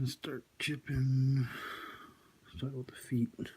And start chipping. Start with the feet.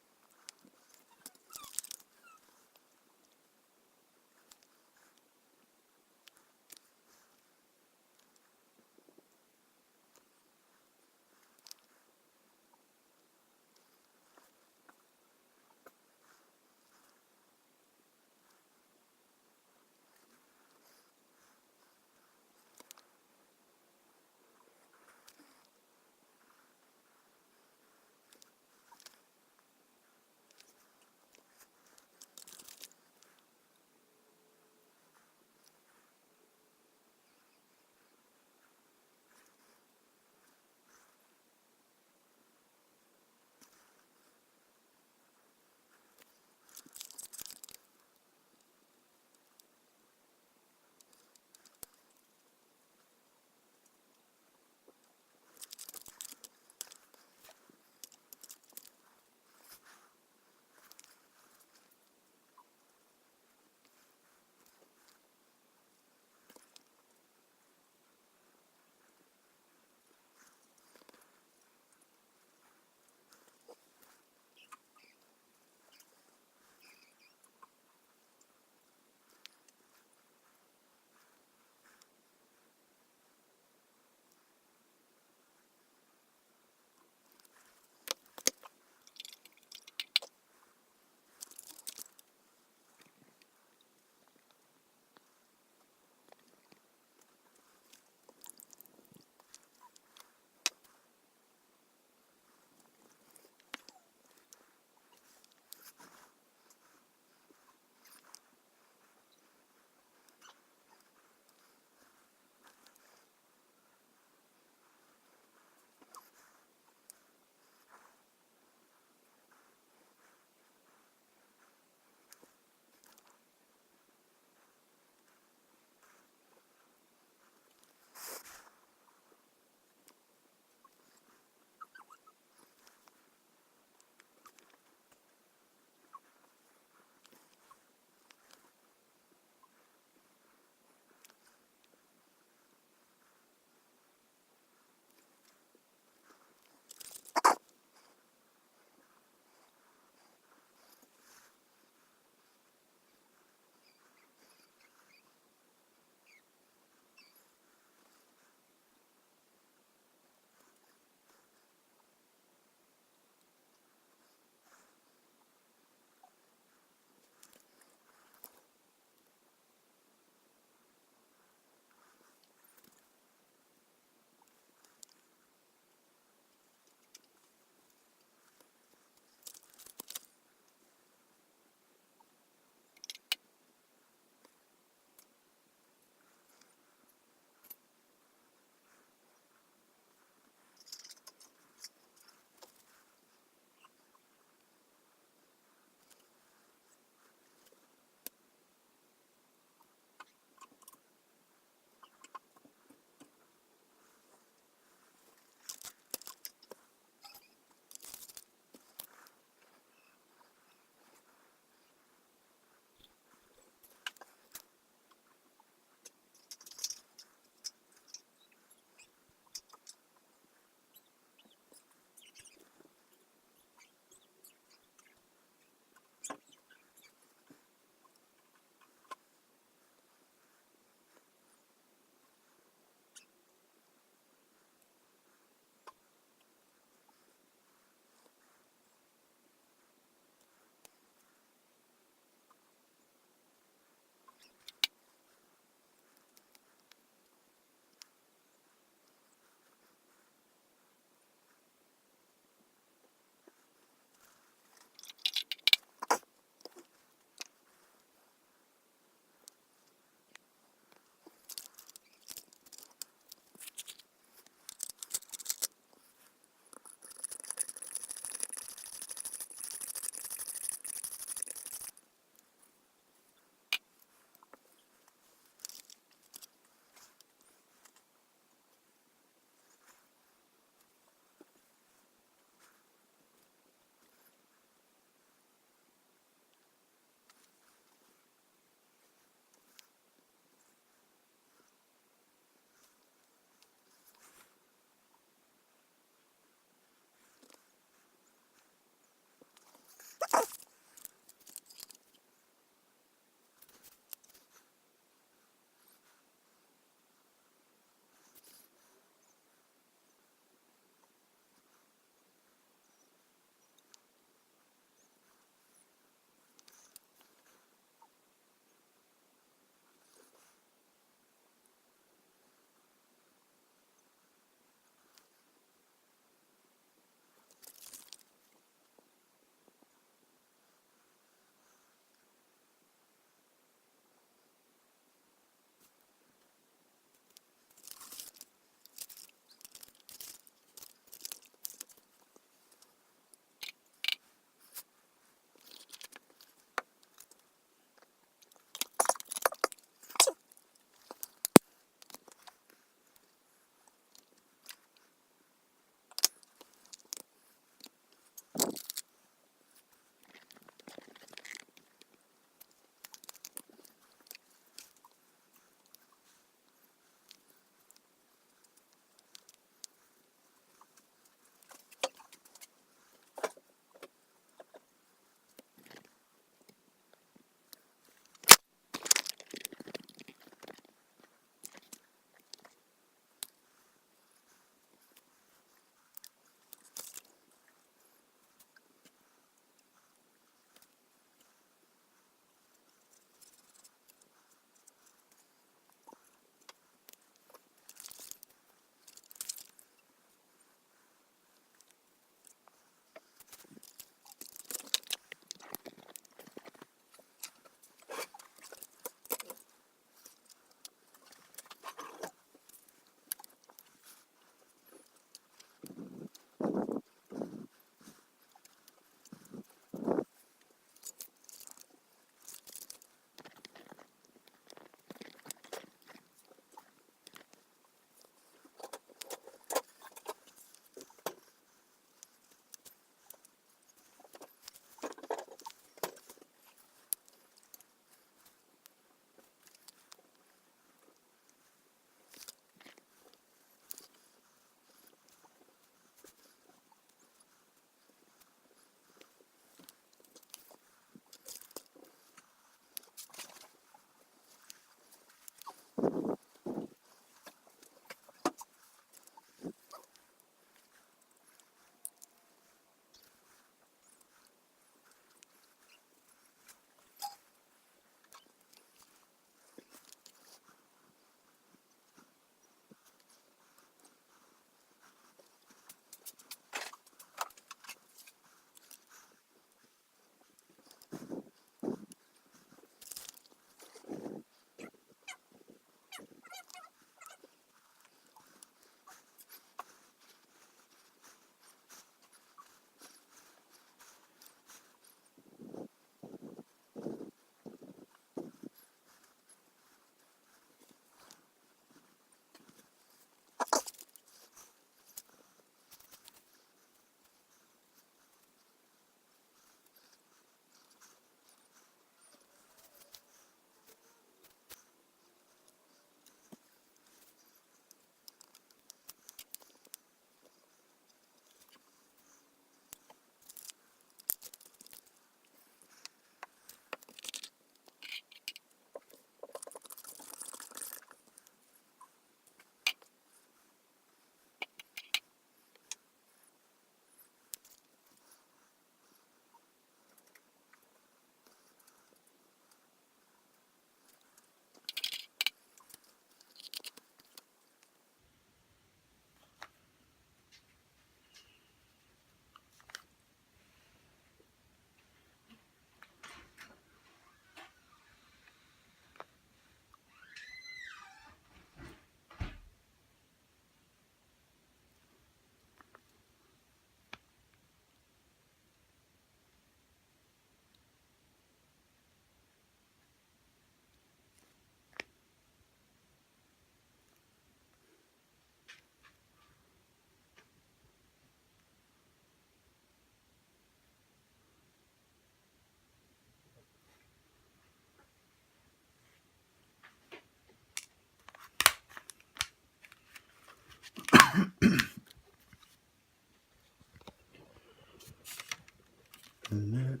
And that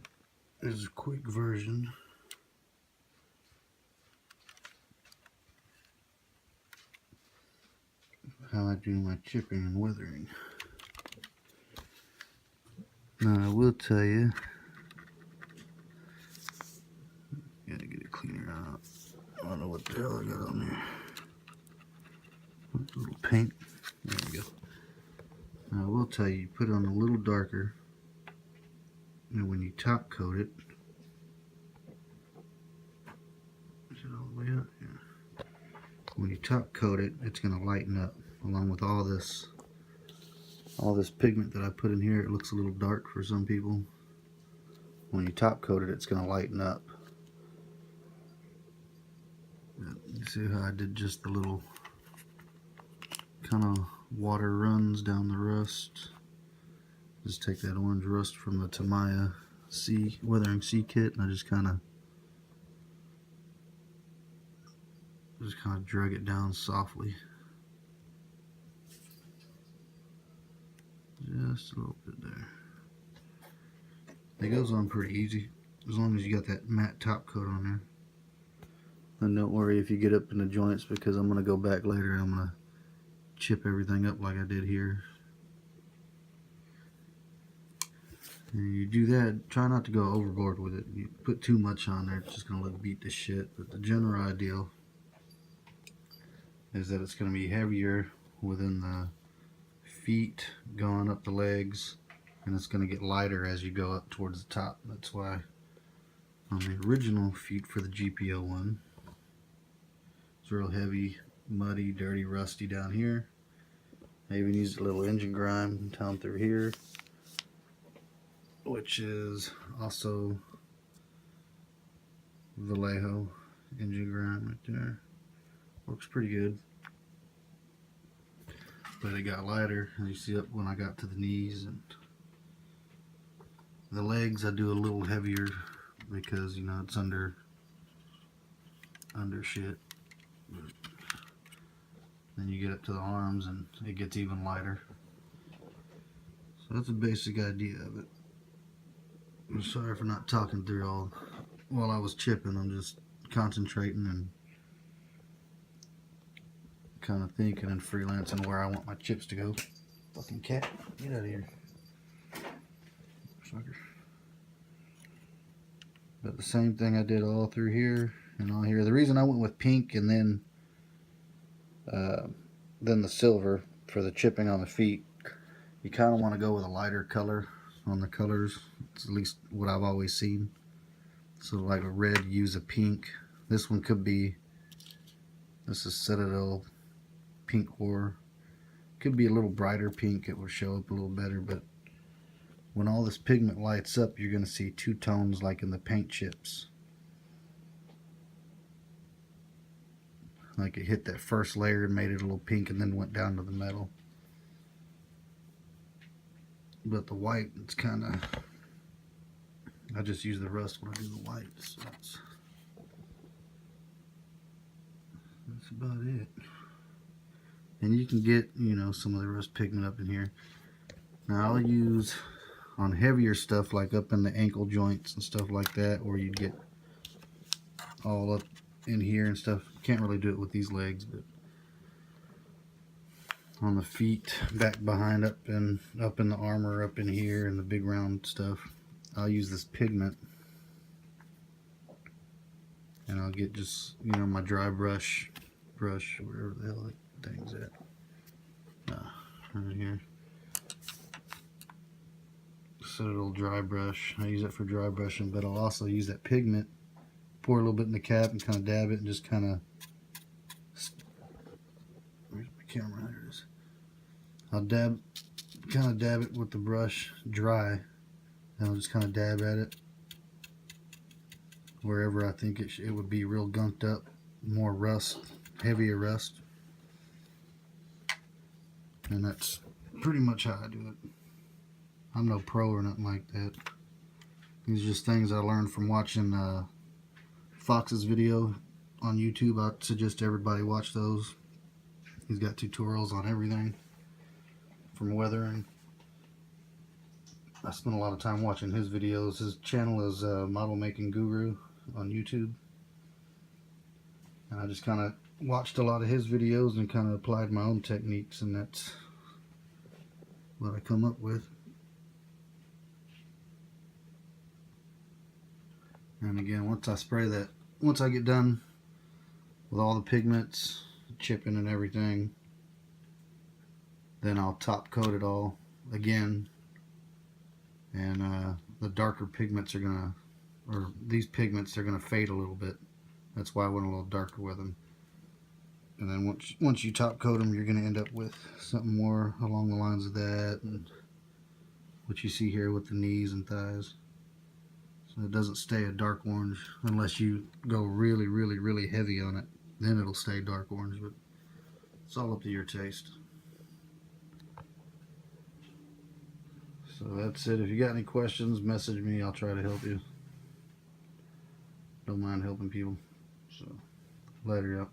is a quick version of how I do my chipping and weathering. Now I will tell you, gotta get it cleaner out. I don't know what the hell I got on there. A little paint. There we go. Now I will tell you, put it on a little darker, and when you top coat it, is it all the way up? Yeah. When you top coat it, it's gonna lighten up, along with all this pigment that I put in here. It looks a little dark for some people. When you top coat it, it's gonna lighten up. You see how I did just the little kind of water runs down the rust. Just take that orange rust from the Tamiya Weathering C kit, and I just kind of drag it down softly. Just a little bit there. It goes on pretty easy as long as you got that matte top coat on there. And don't worry if you get up in the joints, because I'm going to go back later and I'm going to chip everything up like I did here. And you do that, try not to go overboard with it. You put too much on there, it's just going to look beat to shit. But the general idea is that it's going to be heavier within the feet going up the legs, and it's going to get lighter as you go up towards the top. That's why on the original feet for the GP01, it's real heavy, muddy, dirty, rusty down here. I even used a little engine grime down through here, which is also Vallejo engine grime right there. Works pretty good. But it got lighter, as you see up when I got to the knees. And the legs I do a little heavier because, you know, it's under shit. But then you get up to the arms and it gets even lighter. So that's a basic idea of it. I'm sorry for not talking through all while I was chipping. I'm just concentrating and kind of thinking and freelancing where I want my chips to go. Fucking cat, get out of here. Sucker. But the same thing I did all through here and all here. The reason I went with pink and then the silver for the chipping on the feet, you kind of want to go with a lighter color on the colors. It's at least what I've always seen. So like a red, use a pink. This one could be, this is Citadel Pink War. Could be a little brighter pink, it will show up a little better, but when all this pigment lights up, you're going to see two tones like in the paint chips. Like it hit that first layer and made it a little pink and then went down to the metal. But the white, it's kind of, I just use the rust when I do the white. So that's about it. And you can get, you know, some of the rust pigment up in here. Now I'll use on heavier stuff like up in the ankle joints and stuff like that, or you get all up in here and stuff. Can't really do it with these legs, but on the feet, back behind, up in the armor, up in here, and the big round stuff, I'll use this pigment, and I'll get just, you know, my dry brush, wherever the hell that thing's at, right here. Citadel dry brush. I use it for dry brushing, but I'll also use that pigment, pour a little bit in the cap, and kind of dab it, and just kind of, where's my camera? There it is. I'll kind of dab it with the brush dry, and I'll just kind of dab at it wherever I think it would be real gunked up, more rust, heavier rust. And that's pretty much how I do it. I'm no pro or nothing like that. These are just things I learned from watching Fox's video on YouTube. I suggest everybody watch those. He's got tutorials on everything from weathering. I spend a lot of time watching his videos. His channel is Model Making Guru on YouTube. And I just kind of watched a lot of his videos and kind of applied my own techniques, and that's what I come up with. And again, once I get done with all the pigments, chipping and everything, then I'll top coat it all again. And the darker pigments are gonna, or these pigments, they're gonna fade a little bit. That's why I went a little darker with them. And then once you top coat them, you're gonna end up with something more along the lines of that, and what you see here with the knees and thighs. So it doesn't stay a dark orange unless you go really, really, really heavy on it. Then it'll stay dark orange, but it's all up to your taste. So that's it. If you got any questions, message me. I'll try to help you. Don't mind helping people. So later, y'all.